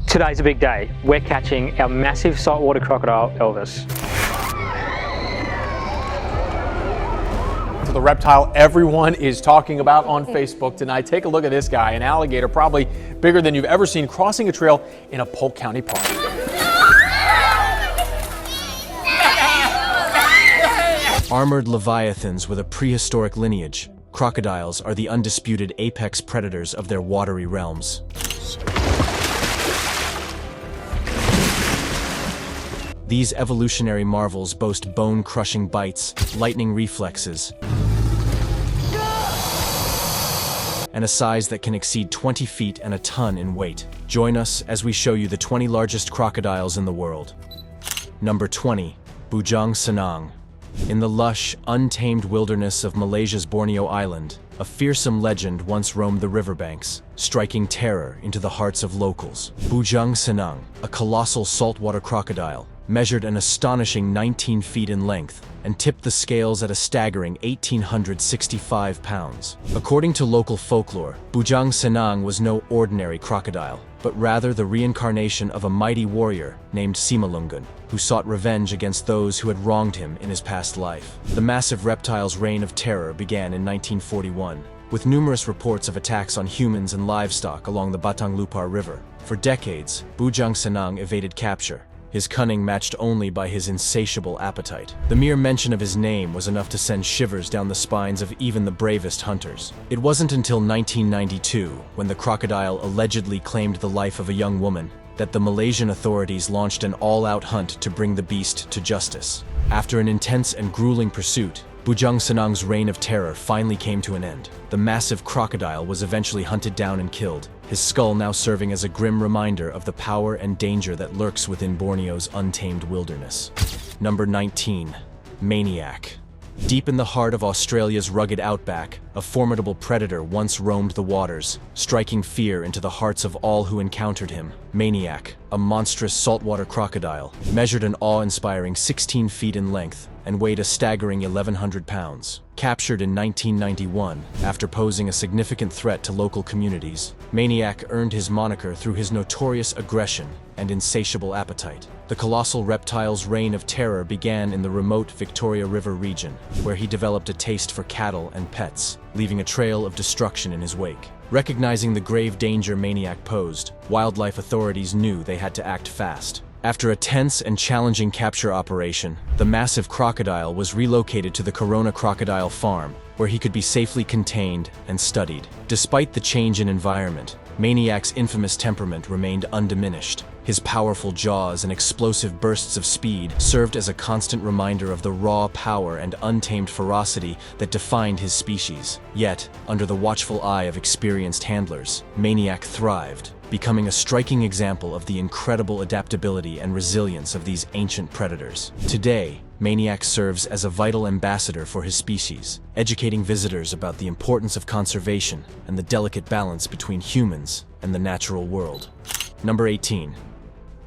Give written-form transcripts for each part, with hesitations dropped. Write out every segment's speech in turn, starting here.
Today's a big day. We're catching our massive saltwater crocodile, Elvis. The reptile everyone is talking about on Facebook tonight. Take a look at this guy, an alligator probably bigger than you've ever seen, crossing a trail in a Polk County park. Armored leviathans with a prehistoric lineage, crocodiles are the undisputed apex predators of their watery realms. These evolutionary marvels boast bone-crushing bites, lightning reflexes, and a size that can exceed 20 feet and a ton in weight. Join us as we show you the 20 largest crocodiles in the world. Number 20. Bujang Senang. In the lush, untamed wilderness of Malaysia's Borneo Island, a fearsome legend once roamed the riverbanks, striking terror into the hearts of locals. Bujang Senang, a colossal saltwater crocodile, measured an astonishing 19 feet in length and tipped the scales at a staggering 1,865 pounds. According to local folklore, Bujang Senang was no ordinary crocodile, but rather the reincarnation of a mighty warrior named Simalungun, who sought revenge against those who had wronged him in his past life. The massive reptile's reign of terror began in 1941, with numerous reports of attacks on humans and livestock along the Batang Lupar River. For decades, Bujang Senang evaded capture, his cunning matched only by his insatiable appetite. The mere mention of his name was enough to send shivers down the spines of even the bravest hunters. It wasn't until 1992, when the crocodile allegedly claimed the life of a young woman, that the Malaysian authorities launched an all-out hunt to bring the beast to justice. After an intense and grueling pursuit, Bujang Senang's reign of terror finally came to an end. The massive crocodile was eventually hunted down and killed, his skull now serving as a grim reminder of the power and danger that lurks within Borneo's untamed wilderness. Number 19. Maniac. Deep in the heart of Australia's rugged outback, a formidable predator once roamed the waters, striking fear into the hearts of all who encountered him. Maniac, a monstrous saltwater crocodile, measured an awe-inspiring 16 feet in length and weighed a staggering 1,100 pounds. Captured in 1991, after posing a significant threat to local communities, Maniac earned his moniker through his notorious aggression and insatiable appetite. The colossal reptile's reign of terror began in the remote Victoria River region, where he developed a taste for cattle and pets, leaving a trail of destruction in his wake. Recognizing the grave danger Maniac posed, wildlife authorities knew they had to act fast. After a tense and challenging capture operation, the massive crocodile was relocated to the Corona Crocodile Farm, where he could be safely contained and studied. Despite the change in environment, Maniac's infamous temperament remained undiminished. His powerful jaws and explosive bursts of speed served as a constant reminder of the raw power and untamed ferocity that defined his species. Yet, under the watchful eye of experienced handlers, Maniac thrived, becoming a striking example of the incredible adaptability and resilience of these ancient predators. Today, Maniac serves as a vital ambassador for his species, educating visitors about the importance of conservation and the delicate balance between humans and the natural world. Number 18.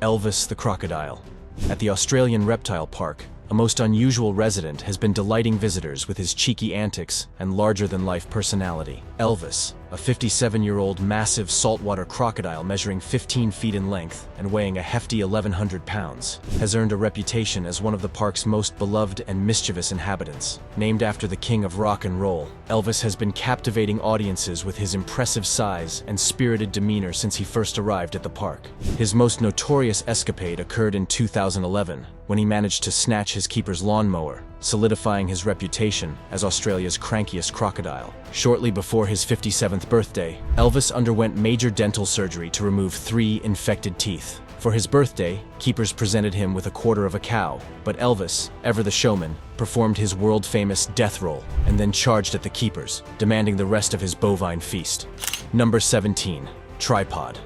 Elvis the crocodile. At the Australian Reptile Park, a most unusual resident has been delighting visitors with his cheeky antics and larger-than-life personality. Elvis, a 57-year-old massive saltwater crocodile measuring 15 feet in length and weighing a hefty 1,100 pounds, has earned a reputation as one of the park's most beloved and mischievous inhabitants. Named after the king of rock and roll, Elvis has been captivating audiences with his impressive size and spirited demeanor since he first arrived at the park. His most notorious escapade occurred in 2011, when he managed to snatch his keeper's lawnmower, solidifying his reputation as Australia's crankiest crocodile. Shortly before his 57th birthday, Elvis underwent major dental surgery to remove 3 infected teeth. For his birthday, keepers presented him with a quarter of a cow, but Elvis, ever the showman, performed his world-famous death roll and then charged at the keepers, demanding the rest of his bovine feast. Number 17. Tripod.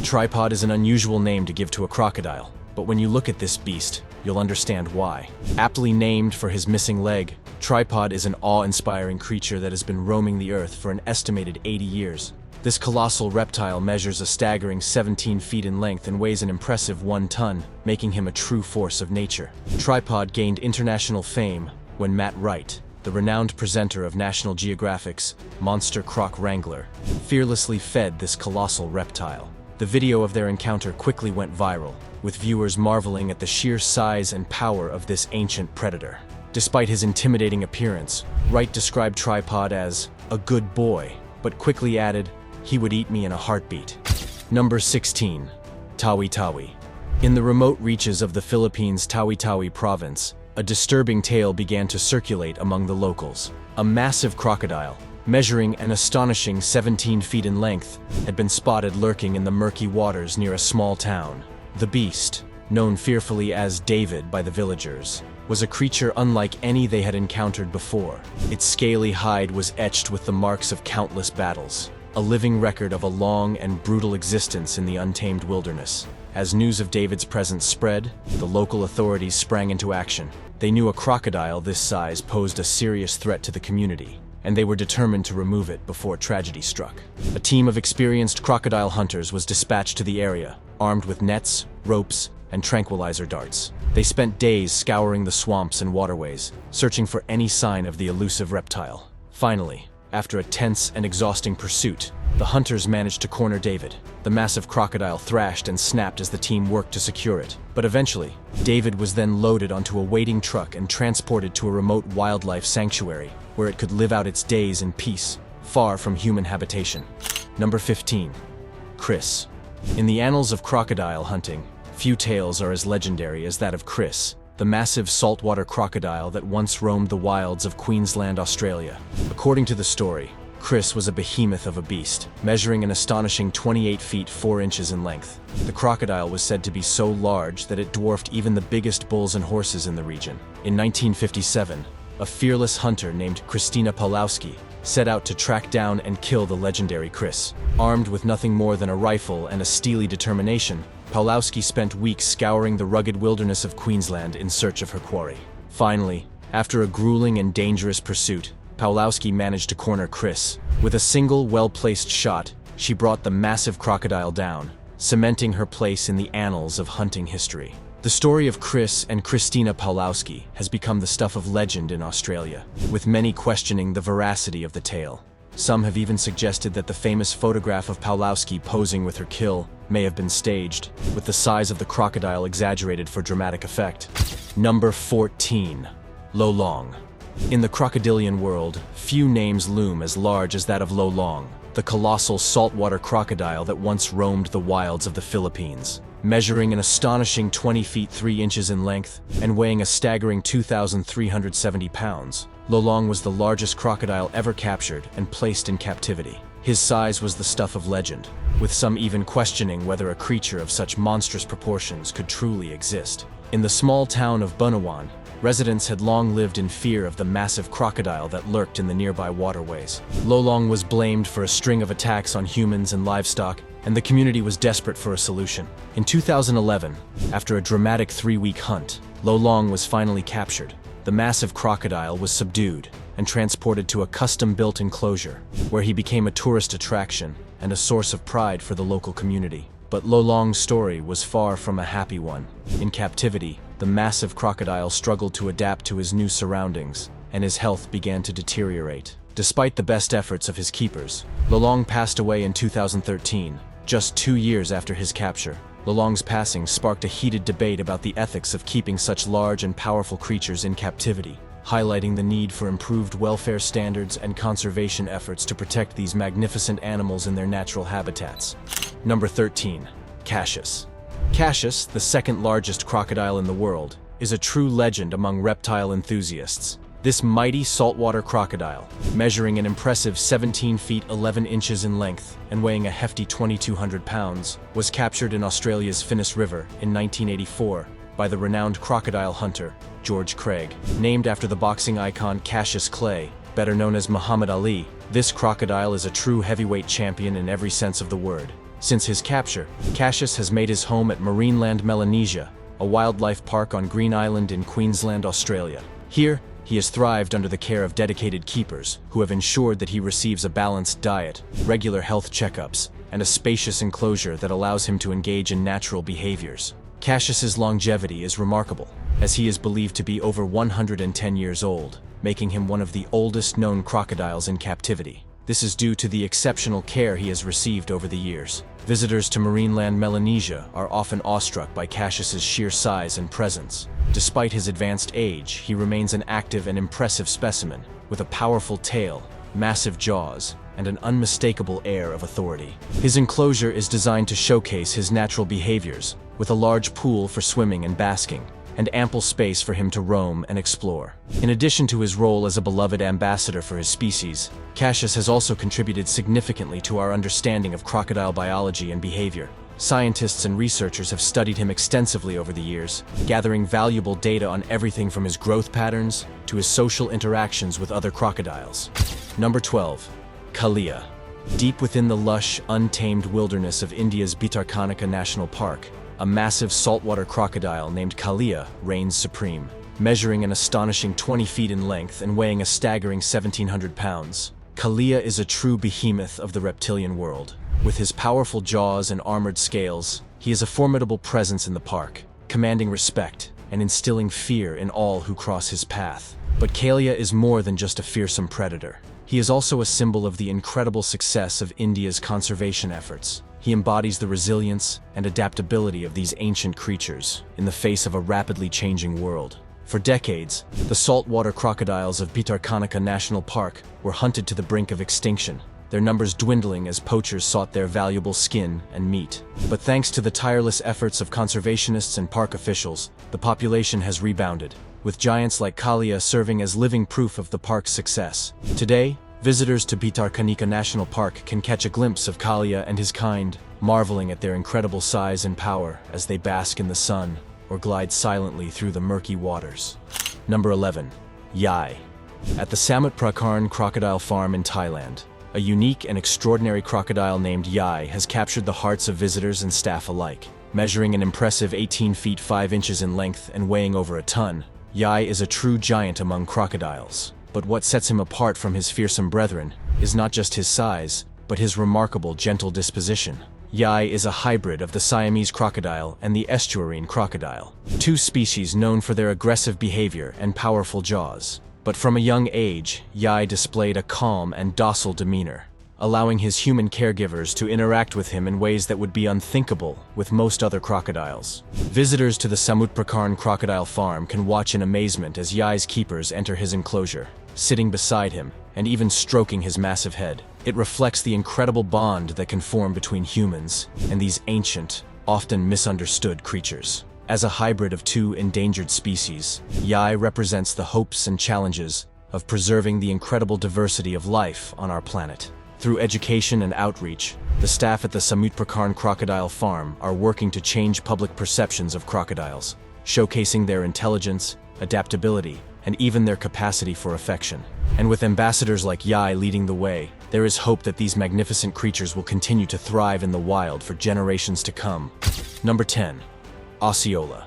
Tripod is an unusual name to give to a crocodile, but when you look at this beast, you'll understand why. Aptly named for his missing leg, Tripod is an awe-inspiring creature that has been roaming the earth for an estimated 80 years. This colossal reptile measures a staggering 17 feet in length and weighs an impressive 1 ton, making him a true force of nature. Tripod gained international fame when Matt Wright, the renowned presenter of National Geographic's Monster Croc Wrangler, fearlessly fed this colossal reptile. The video of their encounter quickly went viral, with viewers marveling at the sheer size and power of this ancient predator. Despite his intimidating appearance, Wright described Tripod as a good boy, but quickly added, "He would eat me in a heartbeat." Number 16. Tawi-Tawi. In the remote reaches of the Philippines' Tawi-Tawi province, a disturbing tale began to circulate among the locals. A massive crocodile, measuring an astonishing 17 feet in length, had been spotted lurking in the murky waters near a small town. The beast, known fearfully as David by the villagers, was a creature unlike any they had encountered before. Its scaly hide was etched with the marks of countless battles, a living record of a long and brutal existence in the untamed wilderness. As news of David's presence spread, the local authorities sprang into action. They knew a crocodile this size posed a serious threat to the community, and they were determined to remove it before tragedy struck. A team of experienced crocodile hunters was dispatched to the area, armed with nets, ropes, and tranquilizer darts. They spent days scouring the swamps and waterways, searching for any sign of the elusive reptile. Finally, after a tense and exhausting pursuit, the hunters managed to corner David. The massive crocodile thrashed and snapped as the team worked to secure it. But eventually, David was then loaded onto a waiting truck and transported to a remote wildlife sanctuary, where it could live out its days in peace, far from human habitation. Number 15. Chris. In the annals of crocodile hunting, few tales are as legendary as that of Chris, the massive saltwater crocodile that once roamed the wilds of Queensland, Australia. According to the story, Chris was a behemoth of a beast, measuring an astonishing 28 feet 4 inches in length. The crocodile was said to be so large that it dwarfed even the biggest bulls and horses in the region. In 1957, a fearless hunter named Christina Pawlowski set out to track down and kill the legendary Chris. Armed with nothing more than a rifle and a steely determination, Pawlowski spent weeks scouring the rugged wilderness of Queensland in search of her quarry. Finally, after a grueling and dangerous pursuit, Pawlowski managed to corner Chris. With a single, well-placed shot, she brought the massive crocodile down, cementing her place in the annals of hunting history. The story of Chris and Christina Pawlowski has become the stuff of legend in Australia, with many questioning the veracity of the tale. Some have even suggested that the famous photograph of Pawlowski posing with her kill may have been staged, with the size of the crocodile exaggerated for dramatic effect. Number 14. Lolong. In the crocodilian world, few names loom as large as that of Lolong, the colossal saltwater crocodile that once roamed the wilds of the Philippines. Measuring an astonishing 20 feet 3 inches in length and weighing a staggering 2,370 pounds, Lolong was the largest crocodile ever captured and placed in captivity. His size was the stuff of legend, with some even questioning whether a creature of such monstrous proportions could truly exist. In the small town of Bunawan, residents had long lived in fear of the massive crocodile that lurked in the nearby waterways. Lolong was blamed for a string of attacks on humans and livestock, and the community was desperate for a solution. In 2011, after a dramatic 3-week hunt, Lolong was finally captured. The massive crocodile was subdued and transported to a custom-built enclosure, where he became a tourist attraction and a source of pride for the local community. But Lolong's story was far from a happy one. In captivity, the massive crocodile struggled to adapt to his new surroundings, and his health began to deteriorate. Despite the best efforts of his keepers, Lolong passed away in 2013, just 2 years after his capture. Lolong's passing sparked a heated debate about the ethics of keeping such large and powerful creatures in captivity, highlighting the need for improved welfare standards and conservation efforts to protect these magnificent animals in their natural habitats. Number 13. Cassius. Cassius, the second largest crocodile in the world, is a true legend among reptile enthusiasts. This mighty saltwater crocodile, measuring an impressive 17 feet 11 inches in length and weighing a hefty 2,200 pounds, was captured in Australia's Finnis River in 1984 by the renowned crocodile hunter, George Craig. Named after the boxing icon Cassius Clay, better known as Muhammad Ali, this crocodile is a true heavyweight champion in every sense of the word. Since his capture, Cassius has made his home at Marineland Melanesia, a wildlife park on Green Island in Queensland, Australia. Here, he has thrived under the care of dedicated keepers who have ensured that he receives a balanced diet, regular health checkups, and a spacious enclosure that allows him to engage in natural behaviors. Cassius's longevity is remarkable, as he is believed to be over 110 years old, making him one of the oldest known crocodiles in captivity. This is due to the exceptional care he has received over the years. Visitors to marineland Melanesia are often awestruck by Cassius's sheer size and presence. Despite his advanced age, he remains an active and impressive specimen, with a powerful tail, massive jaws, and an unmistakable air of authority. His enclosure is designed to showcase his natural behaviors, with a large pool for swimming and basking, and ample space for him to roam and explore. In addition to his role as a beloved ambassador for his species, Cassius has also contributed significantly to our understanding of crocodile biology and behavior. Scientists and researchers have studied him extensively over the years, gathering valuable data on everything from his growth patterns to his social interactions with other crocodiles. Number 12. Kalia. Deep within the lush, untamed wilderness of India's Bhitarkanika National Park, a massive saltwater crocodile named Kalia reigns supreme, measuring an astonishing 20 feet in length and weighing a staggering 1,700 pounds. Kalia is a true behemoth of the reptilian world. With his powerful jaws and armored scales, he is a formidable presence in the park, commanding respect and instilling fear in all who cross his path. But Kalia is more than just a fearsome predator. He is also a symbol of the incredible success of India's conservation efforts. He embodies the resilience and adaptability of these ancient creatures in the face of a rapidly changing world. For decades, the saltwater crocodiles of Bhitarkanika National Park were hunted to the brink of extinction, their numbers dwindling as poachers sought their valuable skin and meat. But thanks to the tireless efforts of conservationists and park officials, the population has rebounded, with giants like Kalia serving as living proof of the park's success. Today, visitors to Bhitarkanika National Park can catch a glimpse of Kalia and his kind, marveling at their incredible size and power as they bask in the sun or glide silently through the murky waters. Number 11. Yai. At the Samut Prakarn Crocodile Farm in Thailand, a unique and extraordinary crocodile named Yai has captured the hearts of visitors and staff alike. Measuring an impressive 18 feet 5 inches in length and weighing over a ton, Yai is a true giant among crocodiles. But what sets him apart from his fearsome brethren is not just his size, but his remarkable gentle disposition. Yai is a hybrid of the Siamese crocodile and the estuarine crocodile, two species known for their aggressive behavior and powerful jaws. But from a young age, Yai displayed a calm and docile demeanor, allowing his human caregivers to interact with him in ways that would be unthinkable with most other crocodiles. Visitors to the Samut Prakarn Crocodile Farm can watch in amazement as Yai's keepers enter his enclosure, sitting beside him and even stroking his massive head. It reflects the incredible bond that can form between humans and these ancient, often misunderstood creatures. As a hybrid of two endangered species, Yai represents the hopes and challenges of preserving the incredible diversity of life on our planet. Through education and outreach, the staff at the Samut Prakarn Crocodile Farm are working to change public perceptions of crocodiles, showcasing their intelligence, adaptability, and even their capacity for affection. And with ambassadors like Yai leading the way, there is hope that these magnificent creatures will continue to thrive in the wild for generations to come. Number 10. Osceola.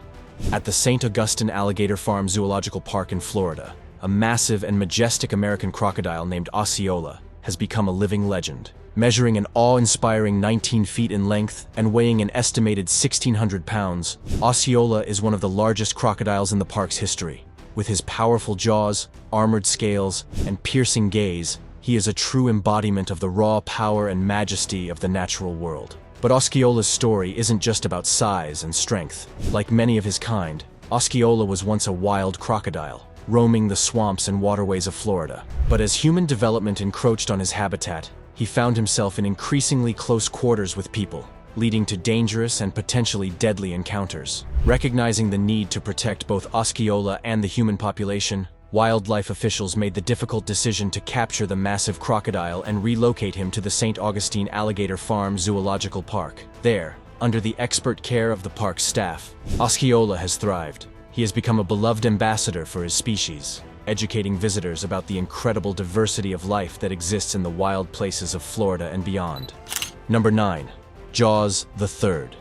At the St. Augustine Alligator Farm Zoological Park in Florida, a massive and majestic American crocodile named Osceola has become a living legend. Measuring an awe-inspiring 19 feet in length and weighing an estimated 1,600 pounds, Osceola is one of the largest crocodiles in the park's history. With his powerful jaws, armored scales, and piercing gaze, he is a true embodiment of the raw power and majesty of the natural world. But Osceola's story isn't just about size and strength. Like many of his kind, Osceola was once a wild crocodile, roaming the swamps and waterways of Florida. But as human development encroached on his habitat, he found himself in increasingly close quarters with people, leading to dangerous and potentially deadly encounters. Recognizing the need to protect both Osceola and the human population, wildlife officials made the difficult decision to capture the massive crocodile and relocate him to the St. Augustine Alligator Farm Zoological Park. There, under the expert care of the park's staff, Osceola has thrived. He has become a beloved ambassador for his species, educating visitors about the incredible diversity of life that exists in the wild places of Florida and beyond. Number 9. Jaws the Third.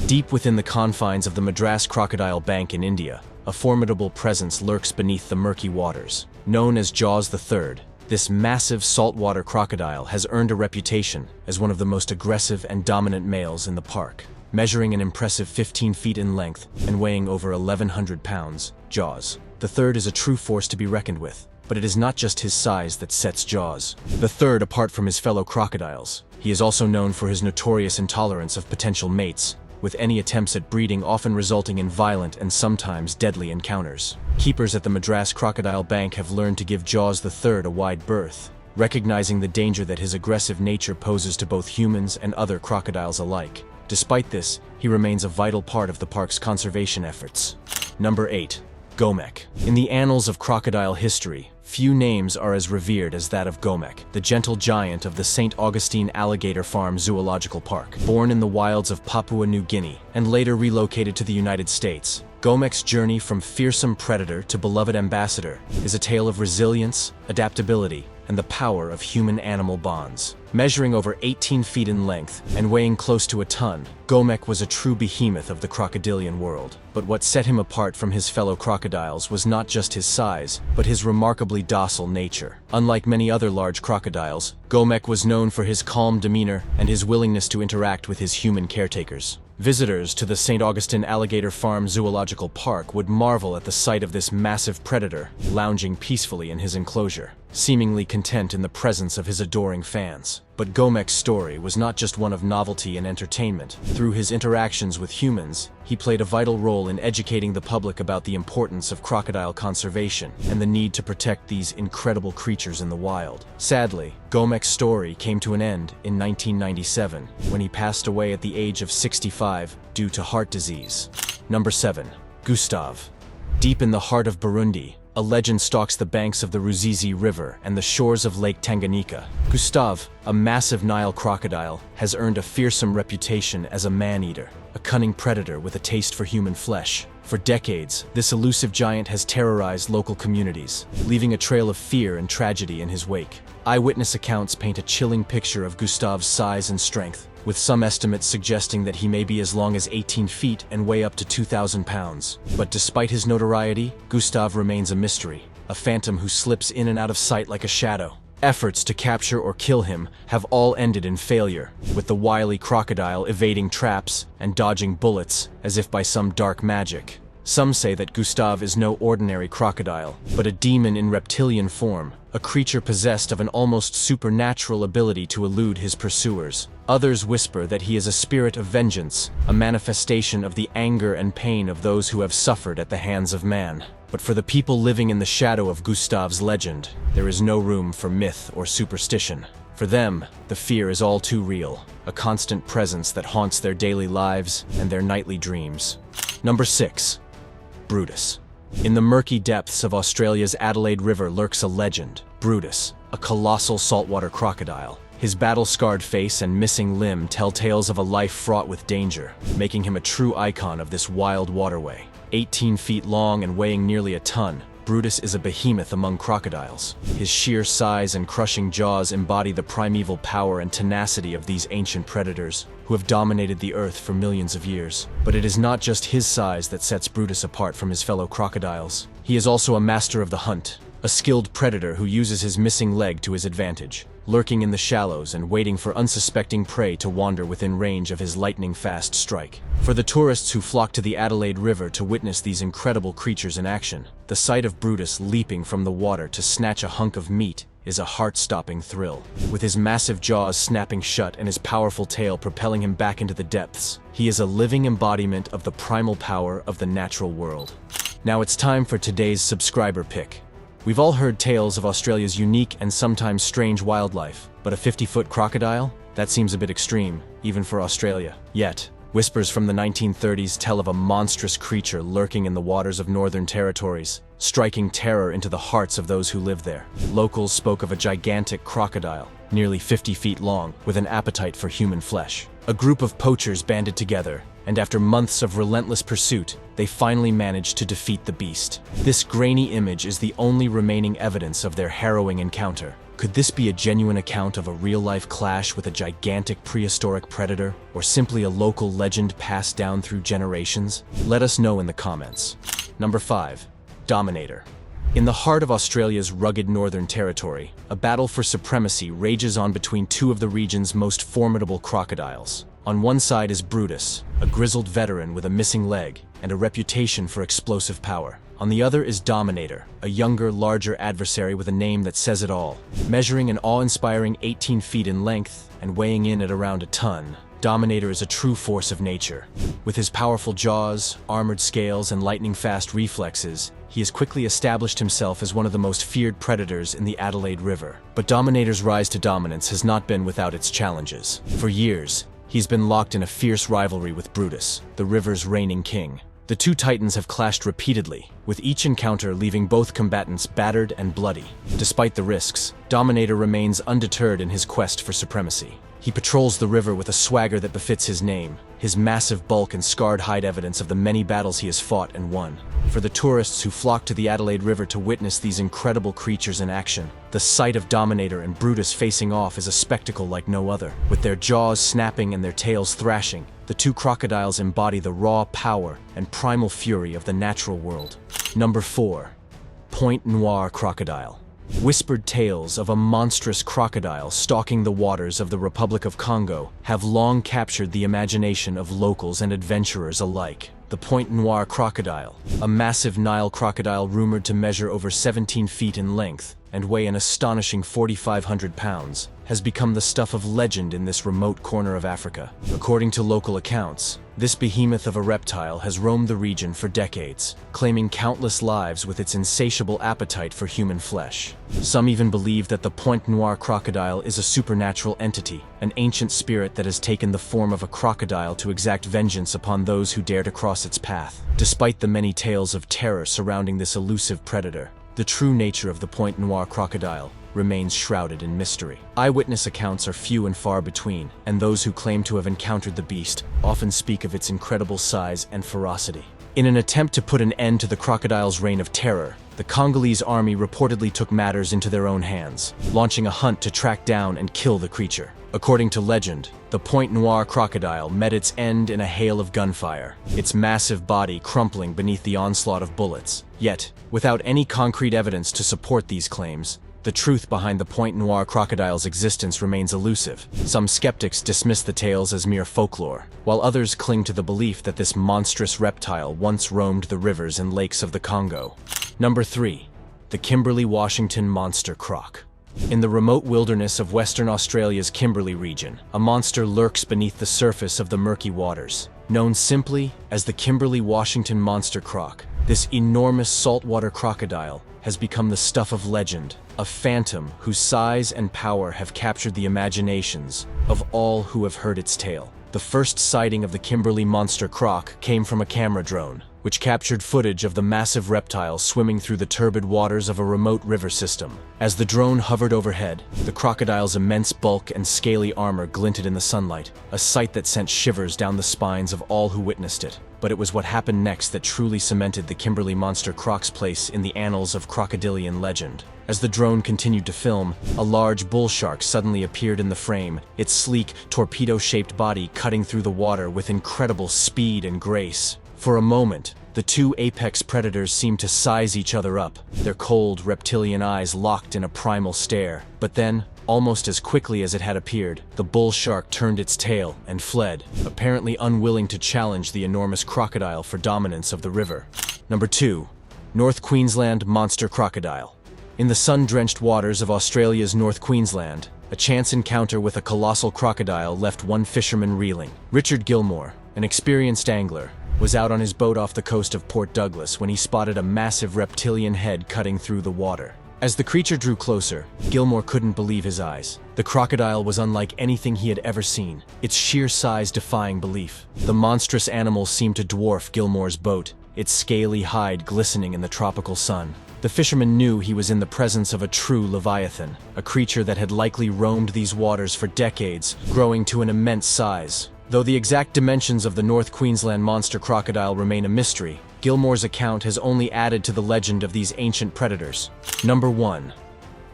Deep within the confines of the Madras Crocodile Bank in India, a formidable presence lurks beneath the murky waters. Known as Jaws the Third, this massive saltwater crocodile has earned a reputation as one of the most aggressive and dominant males in the park. Measuring an impressive 15 feet in length and weighing over 1,100 pounds, Jaws the Third is a true force to be reckoned with. But it is not just his size that sets Jaws the third apart from his fellow crocodiles. He is also known for his notorious intolerance of potential mates, with any attempts at breeding often resulting in violent and sometimes deadly encounters. Keepers at the Madras Crocodile Bank have learned to give Jaws the third a wide berth, recognizing the danger that his aggressive nature poses to both humans and other crocodiles alike. Despite this, he remains a vital part of the park's conservation efforts. Number 8. Gomek. In the annals of crocodile history, few names are as revered as that of Gomek, the gentle giant of the St. Augustine Alligator Farm Zoological Park. Born in the wilds of Papua New Guinea and later relocated to the United States, Gomek's journey from fearsome predator to beloved ambassador is a tale of resilience, adaptability, and the power of human-animal bonds. Measuring over 18 feet in length and weighing close to a ton, Gomek was a true behemoth of the crocodilian world. But what set him apart from his fellow crocodiles was not just his size, but his remarkably docile nature. Unlike many other large crocodiles, Gomek was known for his calm demeanor and his willingness to interact with his human caretakers. Visitors to the St. Augustine Alligator Farm Zoological Park would marvel at the sight of this massive predator lounging peacefully in his enclosure, seemingly content in the presence of his adoring fans. But Gomek's story was not just one of novelty and entertainment. Through his interactions with humans, he played a vital role in educating the public about the importance of crocodile conservation and the need to protect these incredible creatures in the wild. Sadly, Gomek's story came to an end in 1997 when he passed away at the age of 65 due to heart disease. Number 7. Gustav. Deep in the heart of Burundi, a legend stalks the banks of the Ruzizi River and the shores of Lake Tanganyika. Gustav, a massive Nile crocodile, has earned a fearsome reputation as a man-eater, a cunning predator with a taste for human flesh. For decades, this elusive giant has terrorized local communities, leaving a trail of fear and tragedy in his wake. Eyewitness accounts paint a chilling picture of Gustav's size and strength, with some estimates suggesting that he may be as long as 18 feet and weigh up to 2,000 pounds. But despite his notoriety, Gustav remains a mystery, a phantom who slips in and out of sight like a shadow. Efforts to capture or kill him have all ended in failure, with the wily crocodile evading traps and dodging bullets as if by some dark magic. Some say that Gustav is no ordinary crocodile, but a demon in reptilian form, a creature possessed of an almost supernatural ability to elude his pursuers. Others whisper that he is a spirit of vengeance, a manifestation of the anger and pain of those who have suffered at the hands of man. But for the people living in the shadow of Gustav's legend, there is no room for myth or superstition. For them, the fear is all too real, a constant presence that haunts their daily lives and their nightly dreams. Number 6. Brutus. In the murky depths of Australia's Adelaide River lurks a legend, Brutus, a colossal saltwater crocodile. His battle-scarred face and missing limb tell tales of a life fraught with danger, making him a true icon of this wild waterway. 18 feet long and weighing nearly a ton, Brutus is a behemoth among crocodiles. His sheer size and crushing jaws embody the primeval power and tenacity of these ancient predators, who have dominated the earth for millions of years. But it is not just his size that sets Brutus apart from his fellow crocodiles. He is also a master of the hunt, a skilled predator who uses his missing leg to his advantage, lurking in the shallows and waiting for unsuspecting prey to wander within range of his lightning-fast strike. For the tourists who flock to the Adelaide River to witness these incredible creatures in action, the sight of Brutus leaping from the water to snatch a hunk of meat is a heart-stopping thrill. With his massive jaws snapping shut and his powerful tail propelling him back into the depths, he is a living embodiment of the primal power of the natural world. Now it's time for today's subscriber pick. We've all heard tales of Australia's unique and sometimes strange wildlife, but a 50-foot crocodile? That seems a bit extreme, even for Australia. Yet, whispers from the 1930s tell of a monstrous creature lurking in the waters of Northern Territories, striking terror into the hearts of those who live there. Locals spoke of a gigantic crocodile, nearly 50 feet long, with an appetite for human flesh. A group of poachers banded together, and after months of relentless pursuit, they finally managed to defeat the beast. This grainy image is the only remaining evidence of their harrowing encounter. Could this be a genuine account of a real-life clash with a gigantic prehistoric predator, or simply a local legend passed down through generations? Let us know in the comments. Number 5. Dominator. In the heart of Australia's rugged Northern Territory, a battle for supremacy rages on between two of the region's most formidable crocodiles. On one side is Brutus, a grizzled veteran with a missing leg and a reputation for explosive power. On the other is Dominator, a younger, larger adversary with a name that says it all. Measuring an awe-inspiring 18 feet in length and weighing in at around a ton, Dominator is a true force of nature. With his powerful jaws, armored scales, and lightning-fast reflexes, he has quickly established himself as one of the most feared predators in the Adelaide River. But Dominator's rise to dominance has not been without its challenges. For years, he's been locked in a fierce rivalry with Brutus, the river's reigning king. The two titans have clashed repeatedly, with each encounter leaving both combatants battered and bloody. Despite the risks, Dominator remains undeterred in his quest for supremacy. He patrols the river with a swagger that befits his name, his massive bulk and scarred hide evidence of the many battles he has fought and won. For the tourists who flock to the Adelaide River to witness these incredible creatures in action, the sight of Dominator and Brutus facing off is a spectacle like no other. With their jaws snapping and their tails thrashing, the two crocodiles embody the raw power and primal fury of the natural world. Number 4. Point Noir Crocodile. Whispered tales of a monstrous crocodile stalking the waters of the Republic of Congo have long captured the imagination of locals and adventurers alike. The Point Noir crocodile, a massive Nile crocodile rumored to measure over 17 feet in length and weigh an astonishing 4,500 pounds, has become the stuff of legend in this remote corner of Africa. According to local accounts, this behemoth of a reptile has roamed the region for decades, claiming countless lives with its insatiable appetite for human flesh. Some even believe that the Point Noir crocodile is a supernatural entity, an ancient spirit that has taken the form of a crocodile to exact vengeance upon those who dare to cross its path. Despite the many tales of terror surrounding this elusive predator, the true nature of the Point Noir crocodile remains shrouded in mystery. Eyewitness accounts are few and far between, and those who claim to have encountered the beast often speak of its incredible size and ferocity. In an attempt to put an end to the crocodile's reign of terror, the Congolese army reportedly took matters into their own hands, launching a hunt to track down and kill the creature. According to legend, the Point Noir crocodile met its end in a hail of gunfire, its massive body crumpling beneath the onslaught of bullets. Yet, without any concrete evidence to support these claims, the truth behind the Point Noir crocodile's existence remains elusive. Some skeptics dismiss the tales as mere folklore, while others cling to the belief that this monstrous reptile once roamed the rivers and lakes of the Congo. Number 3. The Kimberley-Washington Monster Croc. In the remote wilderness of Western Australia's Kimberley region, a monster lurks beneath the surface of the murky waters. Known simply as the Kimberley-Washington Monster Croc, this enormous saltwater crocodile has become the stuff of legend, a phantom whose size and power have captured the imaginations of all who have heard its tale. The first sighting of the Kimberley Monster Croc came from a camera drone, which captured footage of the massive reptile swimming through the turbid waters of a remote river system. As the drone hovered overhead, the crocodile's immense bulk and scaly armor glinted in the sunlight, a sight that sent shivers down the spines of all who witnessed it. But it was what happened next that truly cemented the Kimberley Monster Croc's place in the annals of crocodilian legend. As the drone continued to film, a large bull shark suddenly appeared in the frame, its sleek, torpedo-shaped body cutting through the water with incredible speed and grace. For a moment, the two apex predators seemed to size each other up, their cold, reptilian eyes locked in a primal stare. But then, almost as quickly as it had appeared, the bull shark turned its tail and fled, apparently unwilling to challenge the enormous crocodile for dominance of the river. Number 2. North Queensland Monster Crocodile. In the sun-drenched waters of Australia's North Queensland, a chance encounter with a colossal crocodile left one fisherman reeling. Richard Gilmore, an experienced angler, was out on his boat off the coast of Port Douglas when he spotted a massive reptilian head cutting through the water. As the creature drew closer, Gilmore couldn't believe his eyes. The crocodile was unlike anything he had ever seen, its sheer size defying belief. The monstrous animal seemed to dwarf Gilmore's boat, its scaly hide glistening in the tropical sun. The fisherman knew he was in the presence of a true leviathan, a creature that had likely roamed these waters for decades, growing to an immense size. Though the exact dimensions of the North Queensland monster crocodile remain a mystery, Gilmore's account has only added to the legend of these ancient predators. Number 1.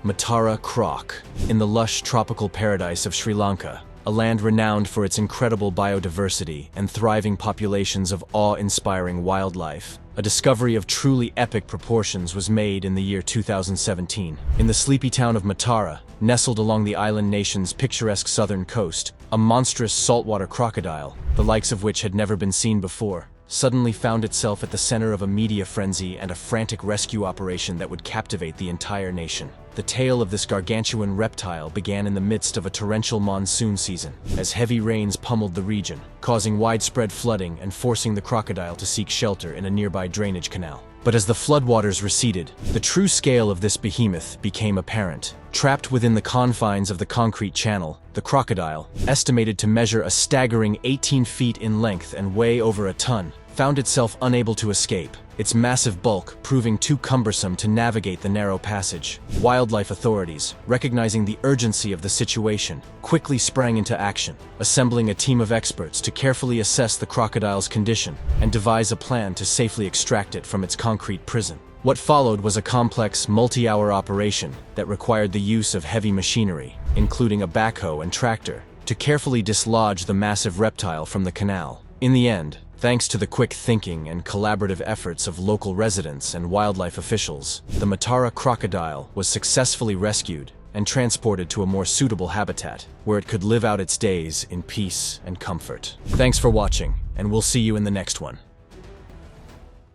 Matara Croc. In the lush tropical paradise of Sri Lanka, a land renowned for its incredible biodiversity and thriving populations of awe-inspiring wildlife. A discovery of truly epic proportions was made in the year 2017. In the sleepy town of Matara, nestled along the island nation's picturesque southern coast, a monstrous saltwater crocodile, the likes of which had never been seen before, suddenly found itself at the center of a media frenzy and a frantic rescue operation that would captivate the entire nation. The tale of this gargantuan reptile began in the midst of a torrential monsoon season, as heavy rains pummeled the region, causing widespread flooding and forcing the crocodile to seek shelter in a nearby drainage canal. But as the floodwaters receded, the true scale of this behemoth became apparent. Trapped within the confines of the concrete channel, the crocodile, estimated to measure a staggering 18 feet in length and weigh over a ton, found itself unable to escape, its massive bulk proving too cumbersome to navigate the narrow passage. Wildlife authorities, recognizing the urgency of the situation, quickly sprang into action, assembling a team of experts to carefully assess the crocodile's condition and devise a plan to safely extract it from its concrete prison. What followed was a complex, multi-hour operation that required the use of heavy machinery, including a backhoe and tractor, to carefully dislodge the massive reptile from the canal. In the end, thanks to the quick thinking and collaborative efforts of local residents and wildlife officials, the Matara crocodile was successfully rescued and transported to a more suitable habitat, where it could live out its days in peace and comfort. Thanks for watching, and we'll see you in the next one.